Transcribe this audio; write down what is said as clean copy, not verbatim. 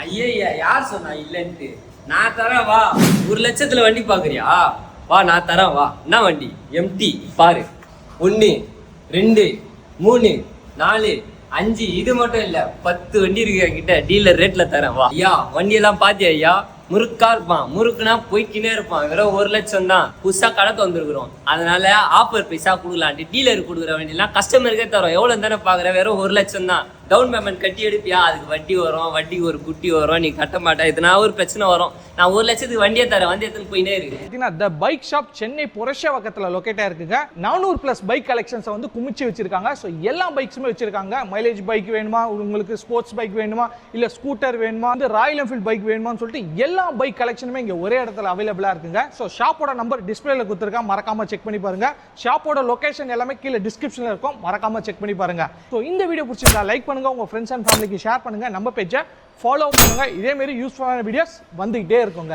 ஐயா யார் சொன்னா இல்லன்ட்டு? நான் தரேன் வா. 1,00,000 வண்டி பாக்குறியா? வா நான் தரேன் வா. என்ன வண்டி? எம்டி பாரு. 1 2 3 4 5 இது மட்டும் இல்ல 10 வண்டி இருக்கு என்கிட்ட. டீலர் ரேட்ல தரேன் வா. ஐயா வண்டி எல்லாம் பாத்தியா ஐயா? முறுக்கா இருப்பான், முறுக்குனா போய்க்கினே இருப்பான். வெறும் 1,00,000 தான். புதுசா கடை வந்துருக்குறோம், அதனால ஆஃபர் பைசா கொடுக்கலான்ட்டு டீலருக்கு கொடுக்குற வண்டிலாம் கஸ்டமருக்கே தரோம். எவ்வளவு தானே பாக்குற? வெறும் 1,00,000 தான். டவுன் பேமெண்ட் கட்டி எடுப்பியா? அதுக்கு வட்டி வரும், வட்டிக்கு ஒரு குட்டி வரும், நீ கட்ட மாட்டா, இதனா ஒரு பிரச்சனை வரும். நான் 1,00,000 வண்டியை தரேன், வந்து எடுத்துன்னு போயினே இருக்கு. த பைக் ஷாப் சென்னை புரஷவாக்கத்துல லொகேட்டா இருக்குங்க. 400+ பைக் கலெக்ஷன்ஸ் வந்து குமிச்சு வச்சிருக்காங்க. ஸோ எல்லா பைக்ஸுமே வச்சிருக்காங்க. மைலேஜ் பைக் வேணுமா, உங்களுக்கு ஸ்போர்ட்ஸ் பைக் வேணுமா, இல்ல ஸ்கூட்டர் வேணுமா, வந்து ராயல் என்ஃபீல்ட் பைக் வேணுமான்னு சொல்லிட்டு எல்லா பைக் கலெக்ஷனுமே இங்க ஒரே இடத்துல அவைலபிளா இருக்குங்க. ஸோ ஷாப்போட நம்பர் டிஸ்பிளேல கொடுத்துருக்கேன், மறக்காம செக் பண்ணி பாருங்க. ஷாப்போட லொகேஷன் எல்லாமே கீழே டிஸ்கிரிப்ஷன்ல இருக்கும், மறக்காம செக் பண்ணி பாருங்க. ஸோ இந்த வீடியோ பிடிச்சிருந்தா லைக் பண்ணுங்க, உங்க ஃப்ரெண்ட்ஸ் அண்ட் ஃபேமிலிக்கு ஷேர் பண்ணுங்க, நம்ம பேஜை ஃபாலோ பண்ணுங்க. இதே மாதிரி யூஸ்ஃபுல்லான வீடியோஸ் வந்துகிட்டே இருக்குங்க.